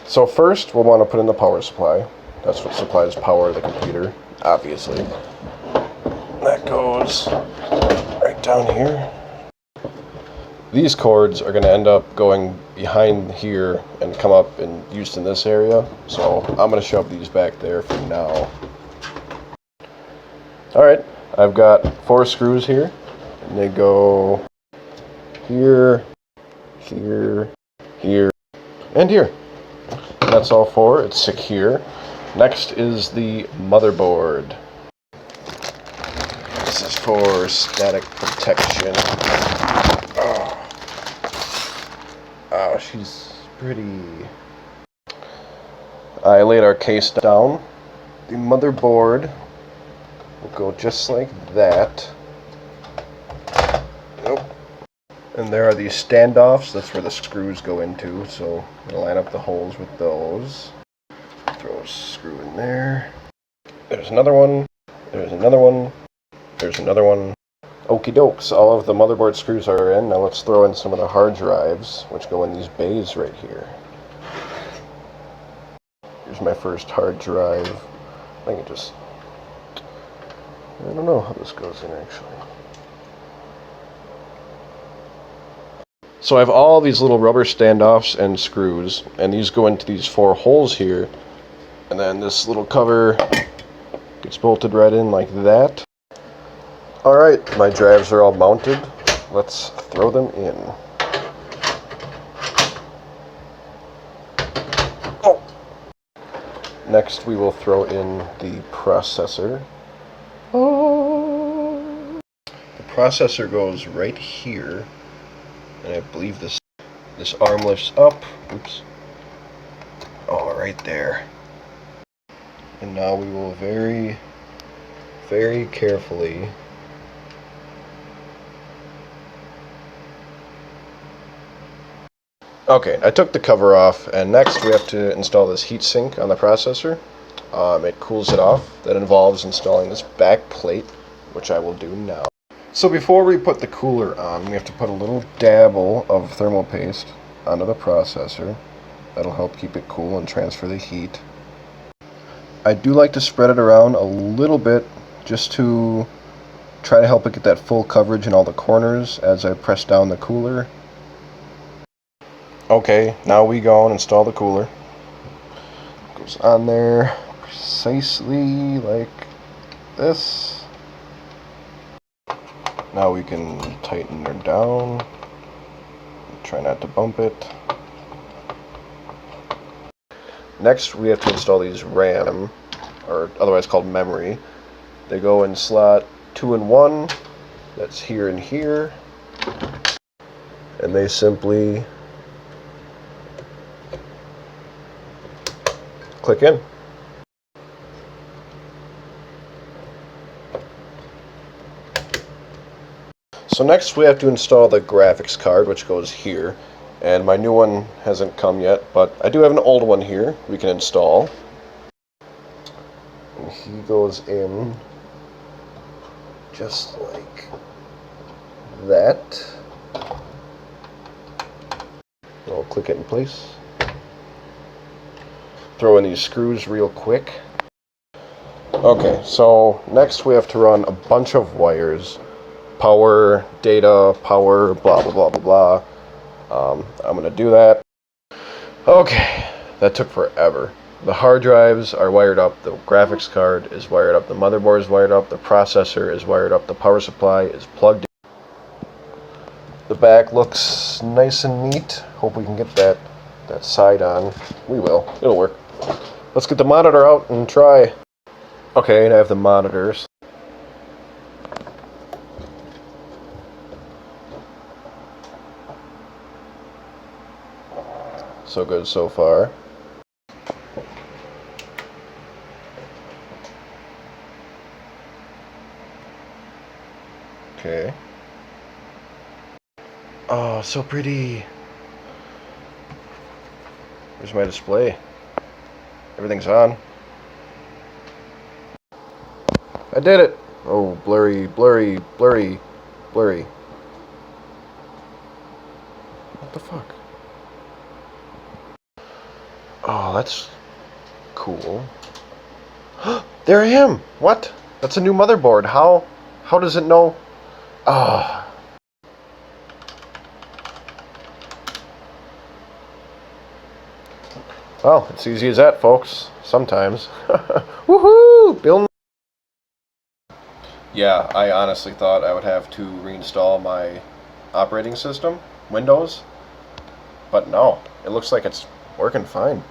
So first, we'll want to put in the power supply. That's what supplies power to the computer, obviously. That goes right down here. These cords are going to end up going behind here and come up and used in this area. So I'm going to shove these back there for now. Alright, I've got 4 screws here. And they go here, here, here, and here. And that's all 4. It's secure. Next is the motherboard. This is for static protection. Oh, she's pretty. I laid our case down. The motherboard will go just like that. Nope. And there are these standoffs. That's where the screws go into. So I'm gonna line up the holes with those. Throw a screw in there. There's another one. There's another one. There's another one. Okie dokes, all of the motherboard screws are in. Now let's throw in some of the hard drives, which go in these bays right here. Here's my first hard drive. I think I don't know how this goes in actually. So I have all these little rubber standoffs and screws, and these go into these 4 holes here. And then this little cover gets bolted right in like that. Alright, my drives are all mounted. Let's throw them in. Oh! Next we will throw in the processor. Oh! The processor goes right here. And I believe this arm lifts up. Oops. Oh, right there. And now we will very, very carefully Okay, I took the cover off, and next we have to install this heatsink on the processor. It cools it off. That involves installing this back plate, which I will do now. So before we put the cooler on, we have to put a little dabble of thermal paste onto the processor. That'll help keep it cool and transfer the heat. I do like to spread it around a little bit just to try to help it get that full coverage in all the corners as I press down the cooler. Okay, now we go and install the cooler. It goes on there precisely like this. Now we can tighten her down. Try not to bump it. Next we have to install these RAM, or otherwise called memory. They go in slot 2 and 1. That's here and here. And they simply click in. So next we have to install the graphics card, which goes here. And my new one hasn't come yet, but I do have an old one here we can install. And he goes in just like that. I'll click it in place. Throw in these screws real quick. Okay, so next we have to run a bunch of wires. Power, data, power, blah, blah, blah, blah, blah. I'm going to do that. Okay, that took forever. The hard drives are wired up, the graphics card is wired up, the motherboard is wired up, the processor is wired up, the power supply is plugged in. The back looks nice and neat. Hope we can get that side on. We will. It'll work. Let's get the monitor out and try. Okay, and I have the monitors. So good so far. Okay. Oh, so pretty. Here's my display. Everything's on. I did it! Oh, blurry, blurry, blurry, blurry. What the fuck? Oh. that's cool. There I am! What? That's a new motherboard. How? How does it know? Ah. Well, it's easy as that, folks. Sometimes. Woohoo! Bill. Yeah, I honestly thought I would have to reinstall my operating system, Windows. But no, it looks like it's working fine.